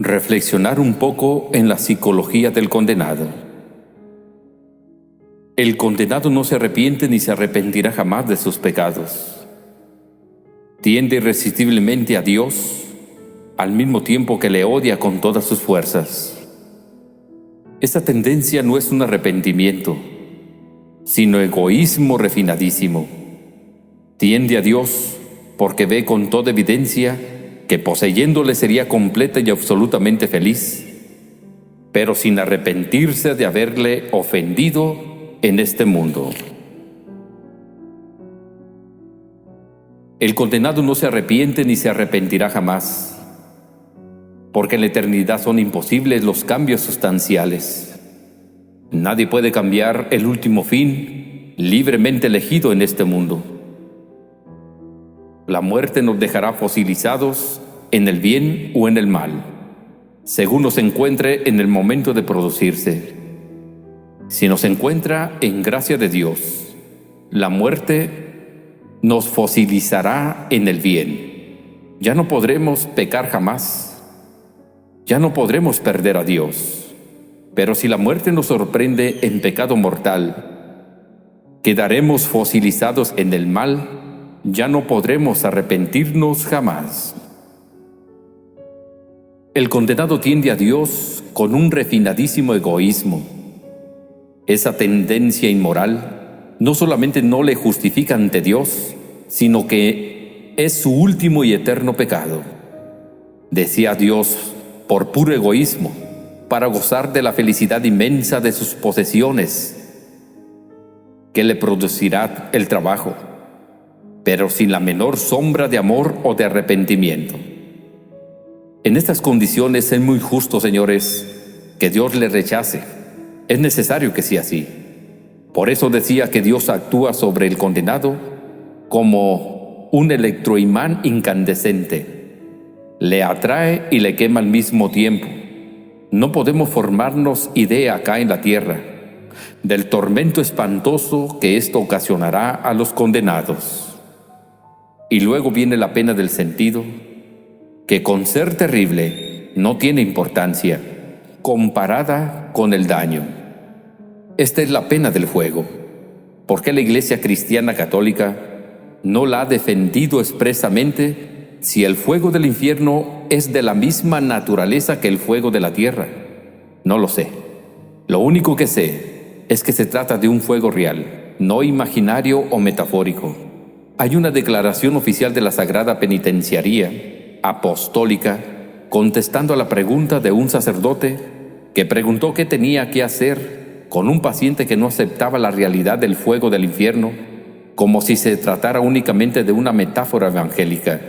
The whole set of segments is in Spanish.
Reflexionar un poco en la psicología del condenado. El condenado no se arrepiente ni se arrepentirá jamás de sus pecados. Tiende irresistiblemente a Dios, al mismo tiempo que le odia con todas sus fuerzas. Esta tendencia no es un arrepentimiento, sino egoísmo refinadísimo. Tiende a Dios porque ve con toda evidencia que poseyéndole sería completa y absolutamente feliz, pero sin arrepentirse de haberle ofendido en este mundo. El condenado no se arrepiente ni se arrepentirá jamás, porque en la eternidad son imposibles los cambios sustanciales. Nadie puede cambiar el último fin libremente elegido en este mundo. La muerte nos dejará fosilizados en el bien o en el mal, según nos encuentre en el momento de producirse. Si nos encuentra en gracia de Dios, la muerte nos fosilizará en el bien. Ya no podremos pecar jamás, ya no podremos perder a Dios. Pero si la muerte nos sorprende en pecado mortal, quedaremos fosilizados en el mal. Ya no podremos arrepentirnos jamás. El condenado tiende a Dios con un refinadísimo egoísmo. Esa tendencia inmoral no solamente no le justifica ante Dios, sino que es su último y eterno pecado. Desea a Dios por puro egoísmo, para gozar de la felicidad inmensa de sus posesiones, que le producirá el trabajo, pero sin la menor sombra de amor o de arrepentimiento. En estas condiciones es muy justo, señores, que Dios le rechace. Es necesario que sea así. Por eso decía que Dios actúa sobre el condenado como un electroimán incandescente. Le atrae y le quema al mismo tiempo. No podemos formarnos idea acá en la tierra del tormento espantoso que esto ocasionará a los condenados. Y luego viene la pena del sentido, que con ser terrible no tiene importancia comparada con el daño. Esta es la pena del fuego. ¿Por qué la Iglesia Cristiana Católica no la ha defendido expresamente si el fuego del infierno es de la misma naturaleza que el fuego de la tierra? No lo sé. Lo único que sé es que se trata de un fuego real, no imaginario o metafórico. Hay una declaración oficial de la Sagrada Penitenciaría Apostólica contestando a la pregunta de un sacerdote que preguntó qué tenía que hacer con un paciente que no aceptaba la realidad del fuego del infierno, como si se tratara únicamente de una metáfora evangélica.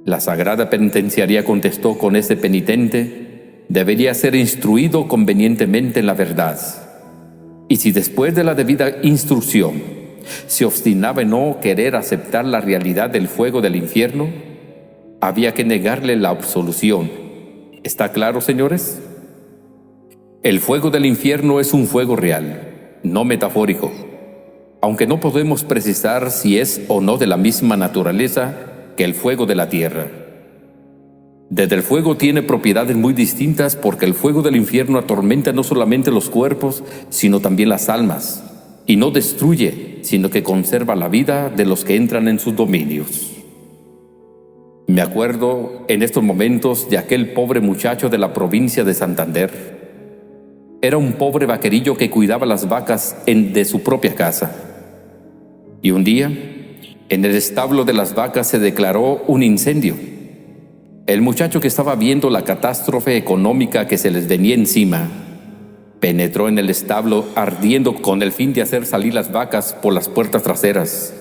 La Sagrada Penitenciaría contestó con ese penitente debería ser instruido convenientemente en la verdad. Y si después de la debida instrucción se obstinaba en no querer aceptar la realidad del fuego del infierno, había que negarle la absolución. ¿Está claro, señores? El fuego del infierno es un fuego real, no metafórico, aunque no podemos precisar si es o no de la misma naturaleza que el fuego de la tierra. Desde el fuego tiene propiedades muy distintas porque el fuego del infierno atormenta no solamente los cuerpos, sino también las almas, y no destruye, sino que conserva la vida de los que entran en sus dominios. Me acuerdo en estos momentos de aquel pobre muchacho de la provincia de Santander. Era un pobre vaquerillo que cuidaba las vacas de su propia casa. Y un día, en el establo de las vacas se declaró un incendio. El muchacho, que estaba viendo la catástrofe económica que se les venía encima, penetró en el establo ardiendo con el fin de hacer salir las vacas por las puertas traseras.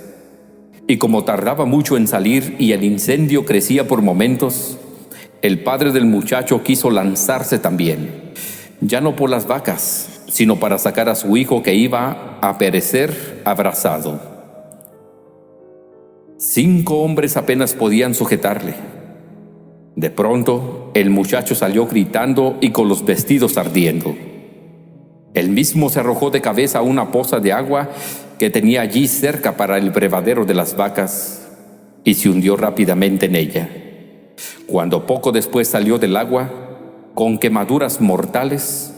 Y como tardaba mucho en salir y el incendio crecía por momentos, el padre del muchacho quiso lanzarse también, ya no por las vacas, sino para sacar a su hijo que iba a perecer abrasado. 5 hombres apenas podían sujetarle. De pronto, el muchacho salió gritando y con los vestidos ardiendo. Él mismo se arrojó de cabeza a una poza de agua que tenía allí cerca para el brevadero de las vacas y se hundió rápidamente en ella. Cuando poco después salió del agua, con quemaduras mortales,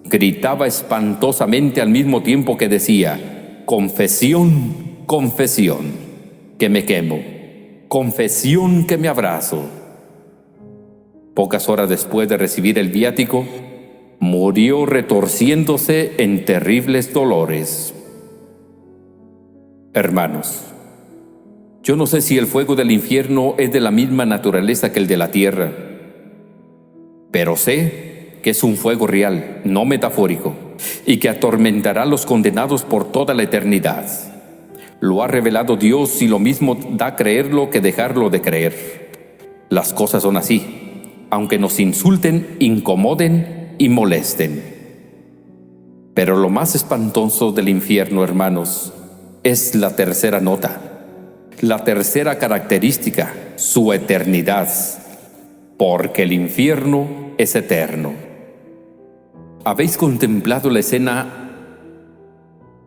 gritaba espantosamente al mismo tiempo que decía: «Confesión, confesión, que me quemo, confesión que me abrazo». Pocas horas después de recibir el viático, murió retorciéndose en terribles dolores. Hermanos, yo no sé si el fuego del infierno es de la misma naturaleza que el de la tierra, pero sé que es un fuego real, no metafórico, y que atormentará a los condenados por toda la eternidad. Lo ha revelado Dios y lo mismo da creerlo que dejarlo de creer. Las cosas son así, aunque nos insulten, incomoden y molesten. Pero lo más espantoso del infierno, hermanos, es la tercera nota, la tercera característica, su eternidad, porque el infierno es eterno. ¿Habéis contemplado la escena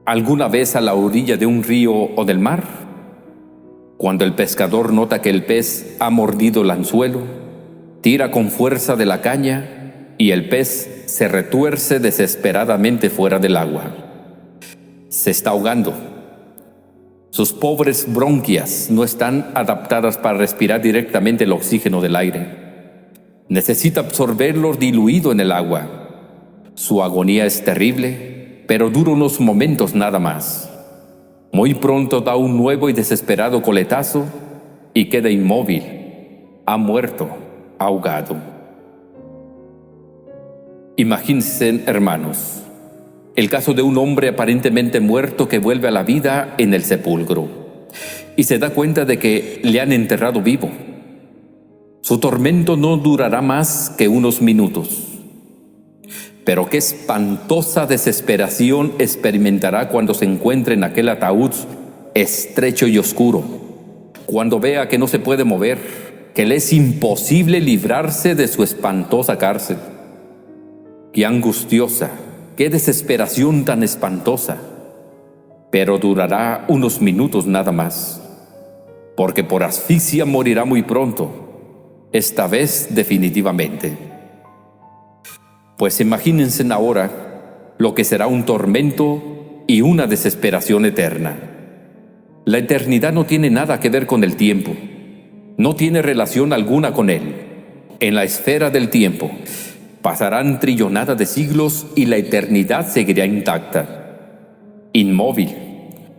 alguna vez a la orilla de un río o del mar? Cuando el pescador nota que el pez ha mordido el anzuelo, tira con fuerza de la caña y el pez se retuerce desesperadamente fuera del agua. Se está ahogando. Sus pobres bronquias no están adaptadas para respirar directamente el oxígeno del aire. Necesita absorberlo diluido en el agua. Su agonía es terrible, pero dura unos momentos nada más. Muy pronto da un nuevo y desesperado coletazo y queda inmóvil. Ha muerto, ahogado. Imagínense, hermanos, el caso de un hombre aparentemente muerto que vuelve a la vida en el sepulcro y se da cuenta de que le han enterrado vivo. Su tormento no durará más que unos minutos. Pero qué espantosa desesperación experimentará cuando se encuentre en aquel ataúd estrecho y oscuro, cuando vea que no se puede mover, que le es imposible librarse de su espantosa cárcel. Qué angustiosa, qué desesperación tan espantosa. Pero durará unos minutos nada más, porque por asfixia morirá muy pronto, esta vez definitivamente. Pues imagínense ahora lo que será un tormento y una desesperación eterna. La eternidad no tiene nada que ver con el tiempo, no tiene relación alguna con él. En la esfera del tiempo pasarán trillonadas de siglos y la eternidad seguirá intacta, inmóvil,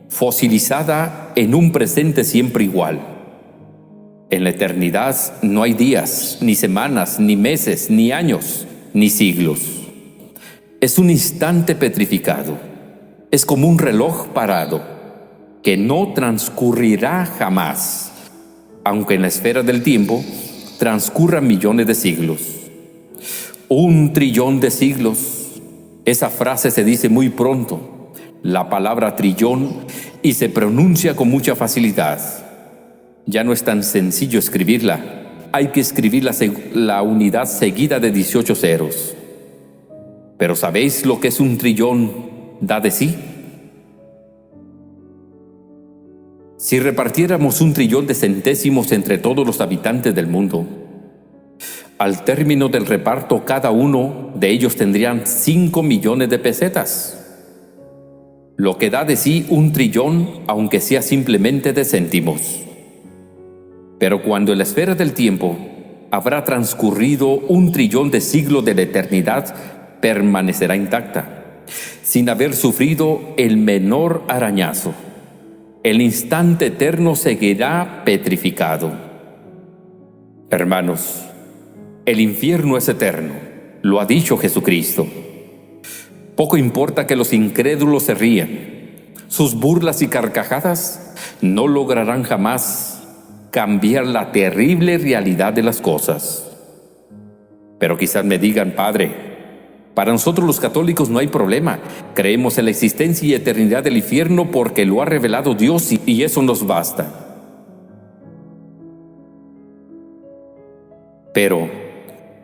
fosilizada en un presente siempre igual. En la eternidad no hay días, ni semanas, ni meses, ni años, ni siglos. Es un instante petrificado. Es como un reloj parado, que no transcurrirá jamás, aunque en la esfera del tiempo transcurran millones de siglos. 1 trillón de siglos. Esa frase se dice muy pronto, la palabra trillón, y se pronuncia con mucha facilidad. Ya no es tan sencillo escribirla. Hay que escribir la unidad seguida de 18 ceros. Pero ¿sabéis lo que es un trillón da de sí? Si repartiéramos 1 trillón de centésimos entre todos los habitantes del mundo, al término del reparto cada uno de ellos tendrían 5 millones de pesetas, lo que da de sí 1 trillón, aunque sea simplemente de céntimos. Pero cuando en la esfera del tiempo habrá transcurrido 1 trillón de siglos de la eternidad, permanecerá intacta, sin haber sufrido el menor arañazo. El instante eterno seguirá petrificado. Hermanos, el infierno es eterno, lo ha dicho Jesucristo. Poco importa que los incrédulos se rían. Sus burlas y carcajadas no lograrán jamás cambiar la terrible realidad de las cosas. Pero quizás me digan: Padre, para nosotros los católicos no hay problema. Creemos en la existencia y eternidad del infierno porque lo ha revelado Dios y eso nos basta. Pero,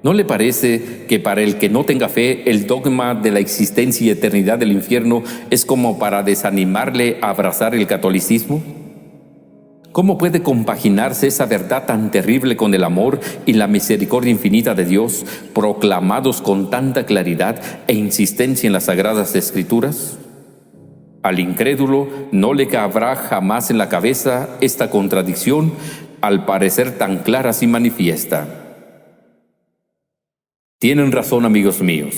¿no le parece que para el que no tenga fe el dogma de la existencia y eternidad del infierno es como para desanimarle a abrazar el catolicismo? ¿Cómo puede compaginarse esa verdad tan terrible con el amor y la misericordia infinita de Dios, proclamados con tanta claridad e insistencia en las Sagradas Escrituras? Al incrédulo no le cabrá jamás en la cabeza esta contradicción, al parecer tan clara y manifiesta. Tienen razón, amigos míos.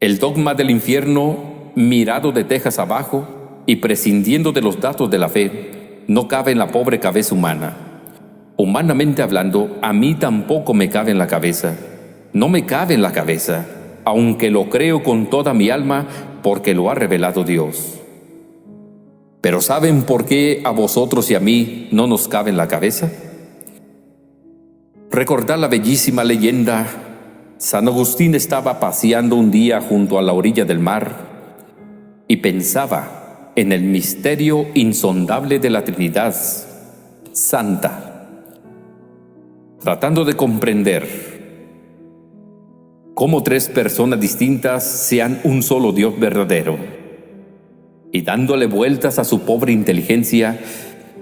El dogma del infierno, mirado de tejas abajo y prescindiendo de los datos de la fe, no cabe en la pobre cabeza humana. Humanamente hablando, a mí tampoco me cabe en la cabeza. No me cabe en la cabeza, aunque lo creo con toda mi alma, porque lo ha revelado Dios. Pero ¿saben por qué a vosotros y a mí no nos cabe en la cabeza? Recordad la bellísima leyenda. San Agustín estaba paseando un día junto a la orilla del mar y pensaba en el misterio insondable de la Trinidad Santa, tratando de comprender cómo tres personas distintas sean un solo Dios verdadero, y dándole vueltas a su pobre inteligencia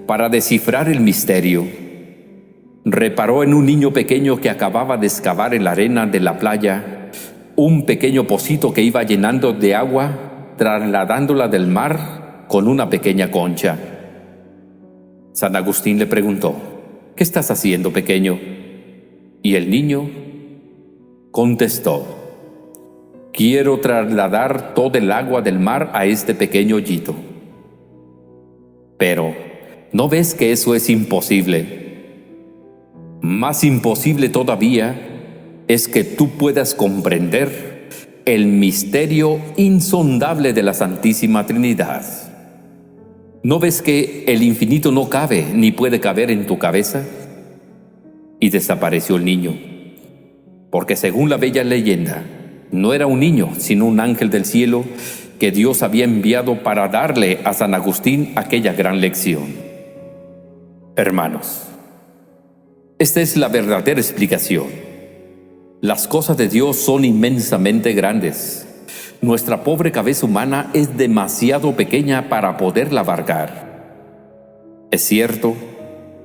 para descifrar el misterio, reparó en un niño pequeño que acababa de excavar en la arena de la playa un pequeño pocito que iba llenando de agua, trasladándola del mar con una pequeña concha. San Agustín le preguntó: «¿Qué estás haciendo, pequeño?». Y el niño contestó: «Quiero trasladar todo el agua del mar a este pequeño hoyito». Pero, ¿no ves que eso es imposible? Más imposible todavía es que tú puedas comprender el misterio insondable de la Santísima Trinidad. ¿No ves que el infinito no cabe ni puede caber en tu cabeza? Y desapareció el niño, porque según la bella leyenda, no era un niño, sino un ángel del cielo que Dios había enviado para darle a San Agustín aquella gran lección. Hermanos, esta es la verdadera explicación. Las cosas de Dios son inmensamente grandes. Nuestra pobre cabeza humana es demasiado pequeña para poderla abarcar. Es cierto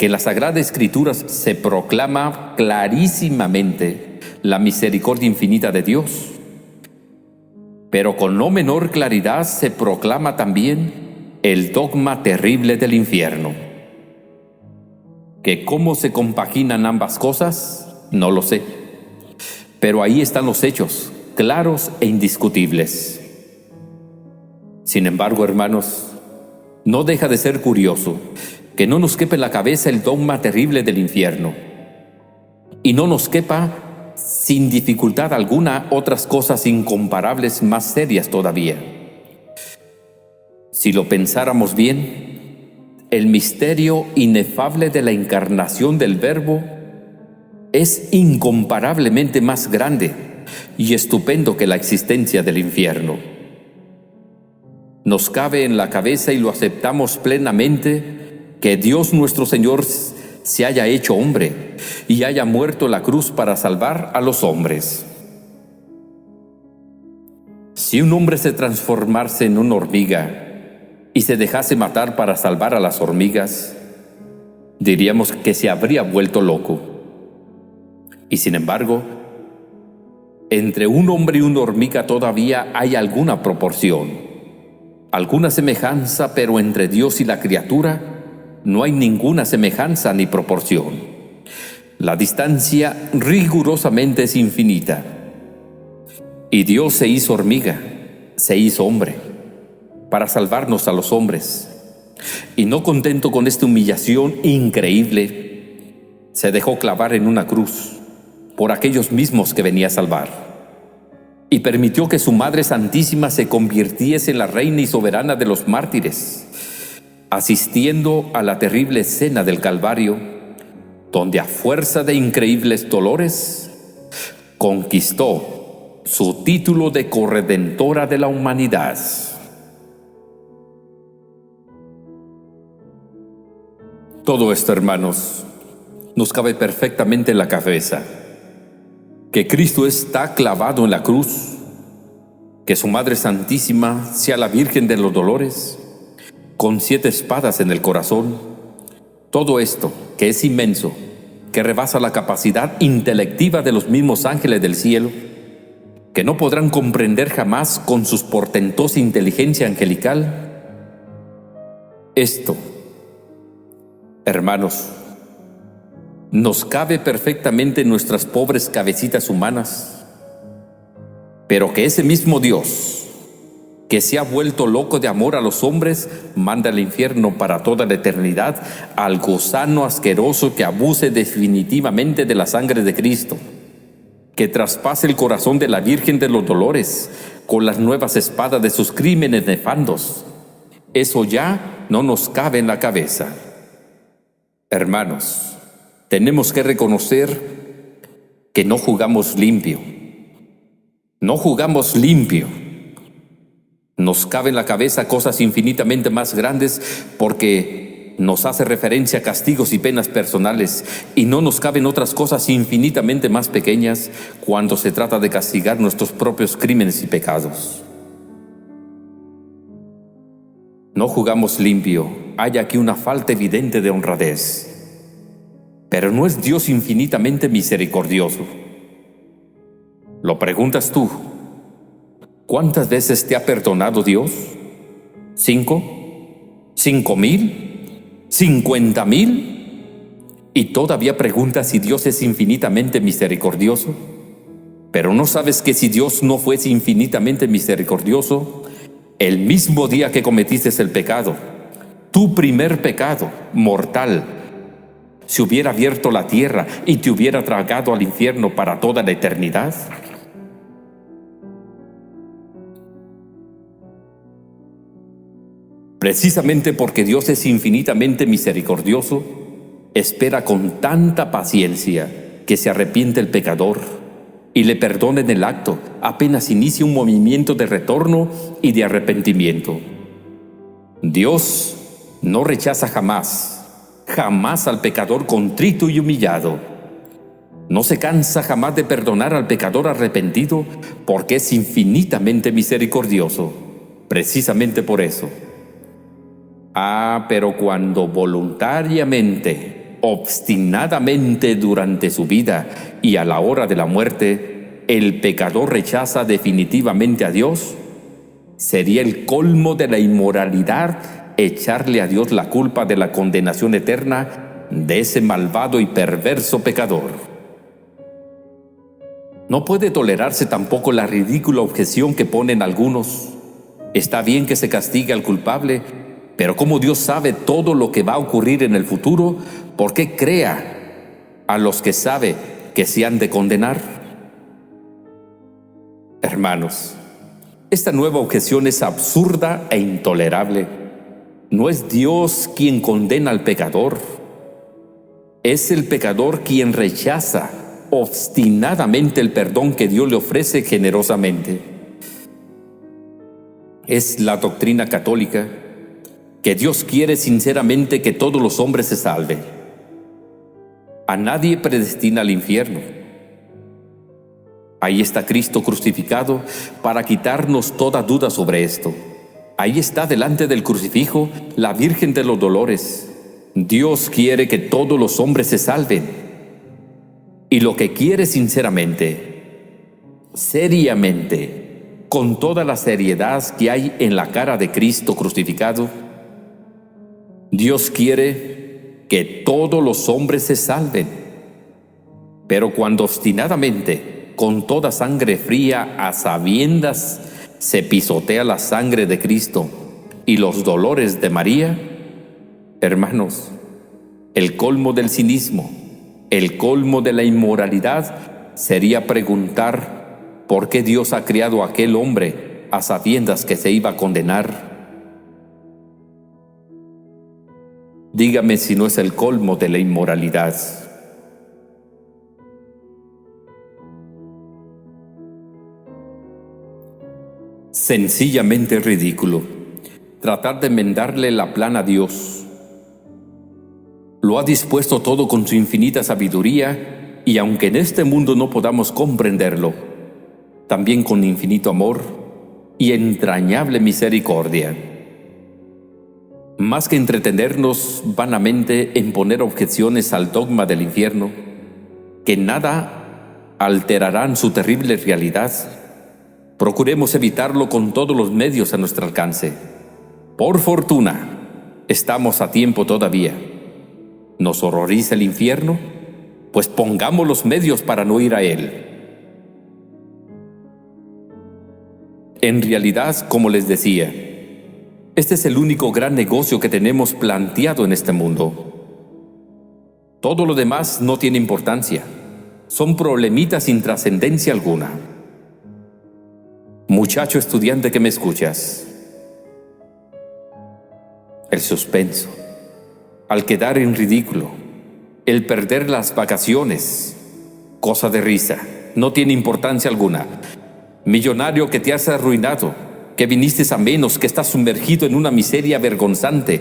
que en la Sagrada Escritura se proclama clarísimamente la misericordia infinita de Dios, pero con no menor claridad se proclama también el dogma terrible del infierno. ¿Que cómo se compaginan ambas cosas? No lo sé. Pero ahí están los hechos, claros e indiscutibles. Sin embargo, hermanos, no deja de ser curioso que no nos quepa en la cabeza el dogma terrible del infierno, y no nos quepa sin dificultad alguna otras cosas incomparables más serias todavía. Si lo pensáramos bien, el misterio inefable de la encarnación del Verbo es incomparablemente más grande y estupendo que la existencia del infierno. Nos cabe en la cabeza y lo aceptamos plenamente que Dios nuestro Señor se haya hecho hombre y haya muerto en la cruz para salvar a los hombres. Si un hombre se transformase en una hormiga y se dejase matar para salvar a las hormigas, diríamos que se habría vuelto loco. Y sin embargo, entre un hombre y una hormiga todavía hay alguna proporción, alguna semejanza, pero entre Dios y la criatura no hay ninguna semejanza ni proporción. La distancia rigurosamente es infinita. Y Dios se hizo hormiga, se hizo hombre, para salvarnos a los hombres. Y no contento con esta humillación increíble, se dejó clavar en una cruz por aquellos mismos que venía a salvar, y permitió que su Madre Santísima se convirtiese en la reina y soberana de los mártires, asistiendo a la terrible escena del Calvario, donde a fuerza de increíbles dolores conquistó su título de corredentora de la humanidad. Todo esto, hermanos, nos cabe perfectamente en la cabeza. Que Cristo está clavado en la cruz, que su Madre Santísima sea la Virgen de los Dolores, con 7 espadas en el corazón, Todo esto, que es inmenso, que rebasa la capacidad intelectiva de los mismos ángeles del cielo, que no podrán comprender jamás con su portentosa inteligencia angelical, esto, hermanos, nos cabe perfectamente en nuestras pobres cabecitas humanas, pero que ese mismo Dios, que se ha vuelto loco de amor a los hombres, manda al infierno para toda la eternidad al gusano asqueroso que abuse definitivamente de la sangre de Cristo, que traspase el corazón de la Virgen de los Dolores con las nuevas espadas de sus crímenes nefandos. Eso ya no nos cabe en la cabeza. Hermanos, tenemos que reconocer que no jugamos limpio. No jugamos limpio. Nos cabe en la cabeza cosas infinitamente más grandes porque nos hace referencia a castigos y penas personales, y no nos caben otras cosas infinitamente más pequeñas cuando se trata de castigar nuestros propios crímenes y pecados. No jugamos limpio. Hay aquí una falta evidente de honradez. Pero ¿no es Dios infinitamente misericordioso? Lo preguntas tú. ¿Cuántas veces te ha perdonado Dios? ¿5? ¿5,000? ¿50,000? ¿Y todavía preguntas si Dios es infinitamente misericordioso? Pero ¿no sabes que si Dios no fuese infinitamente misericordioso, el mismo día que cometiste el pecado, tu primer pecado mortal, se hubiera abierto la tierra y te hubiera tragado al infierno para toda la eternidad? Precisamente porque Dios es infinitamente misericordioso, espera con tanta paciencia que se arrepiente el pecador y le perdona en el acto apenas inicia un movimiento de retorno y de arrepentimiento. Dios no rechaza jamás al pecador contrito y humillado. No se cansa jamás de perdonar al pecador arrepentido porque es infinitamente misericordioso. Precisamente por eso. Pero cuando voluntariamente, obstinadamente durante su vida y a la hora de la muerte, el pecador rechaza definitivamente a Dios, sería el colmo de la inmoralidad echarle a Dios la culpa de la condenación eterna de ese malvado y perverso pecador. No puede tolerarse tampoco la ridícula objeción que ponen algunos. Está bien que se castigue al culpable, pero como Dios sabe todo lo que va a ocurrir en el futuro, ¿por qué crea a los que sabe que se han de condenar? Hermanos, esta nueva objeción es absurda e intolerable. No es Dios quien condena al pecador. Es el pecador quien rechaza obstinadamente el perdón que Dios le ofrece generosamente. Es la doctrina católica que Dios quiere sinceramente que todos los hombres se salven. A nadie predestina al infierno. Ahí está Cristo crucificado para quitarnos toda duda sobre esto. Ahí está delante del crucifijo la Virgen de los Dolores. Dios quiere que todos los hombres se salven. Y lo que quiere sinceramente, seriamente, con toda la seriedad que hay en la cara de Cristo crucificado, Dios quiere que todos los hombres se salven. Pero cuando obstinadamente, con toda sangre fría, a sabiendas, se pisotea la sangre de Cristo y los dolores de María, hermanos, el colmo del cinismo, el colmo de la inmoralidad sería preguntar por qué Dios ha criado a aquel hombre a sabiendas que se iba a condenar. Dígame si no es el colmo de la inmoralidad. Sencillamente ridículo tratar de enmendarle la plana a Dios. Lo ha dispuesto todo con su infinita sabiduría, y aunque en este mundo no podamos comprenderlo, también con infinito amor y entrañable misericordia. Más que entretenernos vanamente en poner objeciones al dogma del infierno, que nada alterarán su terrible realidad, procuremos evitarlo con todos los medios a nuestro alcance. Por fortuna, estamos a tiempo todavía. ¿Nos horroriza el infierno? Pues pongamos los medios para no ir a él. En realidad, como les decía, este es el único gran negocio que tenemos planteado en este mundo. Todo lo demás no tiene importancia. Son problemitas sin trascendencia alguna. Muchacho estudiante que me escuchas, el suspenso, al quedar en ridículo, el perder las vacaciones, cosa de risa, no tiene importancia alguna. Millonario que te has arruinado, que viniste a menos, que estás sumergido en una miseria vergonzante,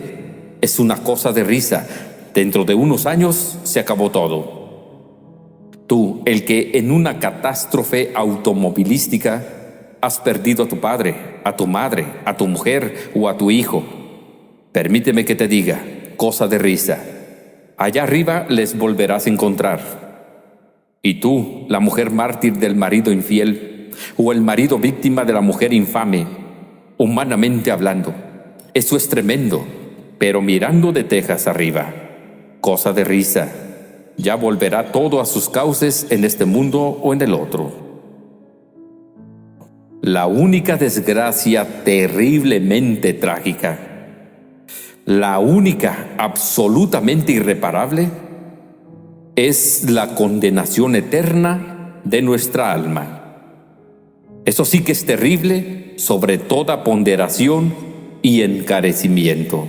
es una cosa de risa. Dentro de unos años se acabó todo. Tú, el que en una catástrofe automovilística has perdido a tu padre, a tu madre, a tu mujer o a tu hijo, permíteme que te diga, cosa de risa, allá arriba les volverás a encontrar. Y tú, la mujer mártir del marido infiel, o el marido víctima de la mujer infame, humanamente hablando, eso es tremendo, pero mirando de tejas arriba, cosa de risa, ya volverá todo a sus cauces en este mundo o en el otro. La única desgracia terriblemente trágica, la única absolutamente irreparable, es la condenación eterna de nuestra alma. Eso sí que es terrible sobre toda ponderación y encarecimiento.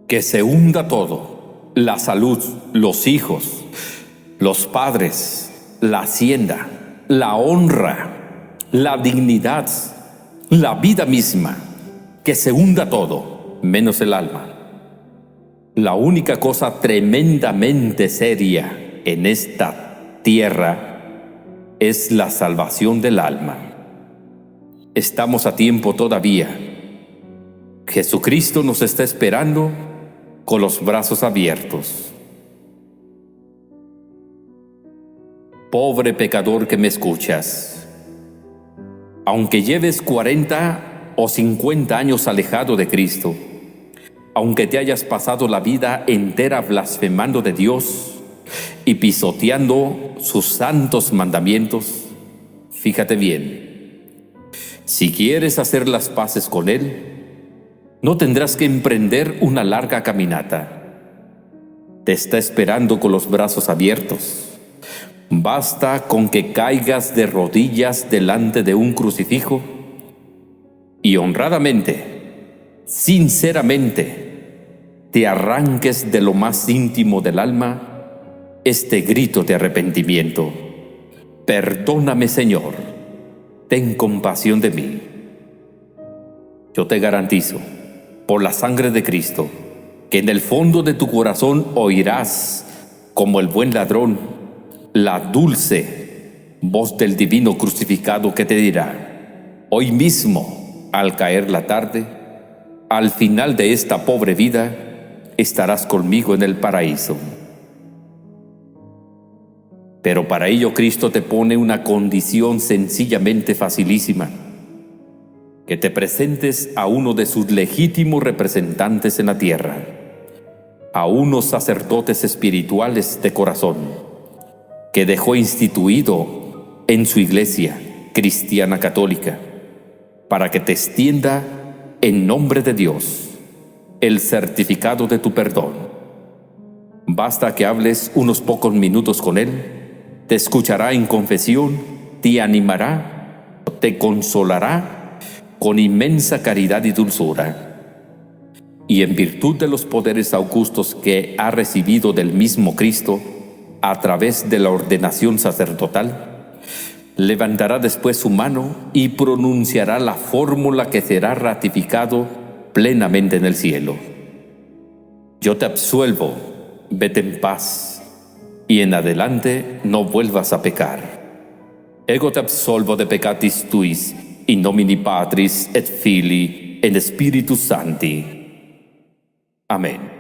Que se hunda todo, la salud, los hijos, los padres, la hacienda, la honra, la dignidad, la vida misma, que se hunda todo, menos el alma. La única cosa tremendamente seria en esta tierra es la salvación del alma. Estamos a tiempo todavía. Jesucristo nos está esperando con los brazos abiertos. Pobre pecador que me escuchas, aunque lleves 40 o 50 años alejado de Cristo, aunque te hayas pasado la vida entera blasfemando de Dios y pisoteando sus santos mandamientos, fíjate bien, si quieres hacer las paces con Él, no tendrás que emprender una larga caminata. Te está esperando con los brazos abiertos. Basta con que caigas de rodillas delante de un crucifijo y honradamente, sinceramente, te arranques de lo más íntimo del alma este grito de arrepentimiento: perdóname, Señor, ten compasión de mí. Yo te garantizo, por la sangre de Cristo, que en el fondo de tu corazón oirás, como el buen ladrón, la dulce voz del divino crucificado que te dirá: hoy mismo, al caer la tarde, al final de esta pobre vida, estarás conmigo en el paraíso. Pero para ello Cristo te pone una condición sencillamente facilísima: que te presentes a uno de sus legítimos representantes en la tierra, a unos sacerdotes espirituales de corazón, que dejó instituido en su iglesia cristiana católica, para que te extienda en nombre de Dios el certificado de tu perdón. Basta que hables unos pocos minutos con Él, te escuchará en confesión, te animará, te consolará con inmensa caridad y dulzura. Y en virtud de los poderes augustos que ha recibido del mismo Cristo a través de la ordenación sacerdotal, levantará después su mano y pronunciará la fórmula que será ratificado plenamente en el cielo: yo te absuelvo, vete en paz, y en adelante no vuelvas a pecar. Ego te absolvo de peccatis tuis, in nomine Patris et Filii et Spiritus Sancti. Amén.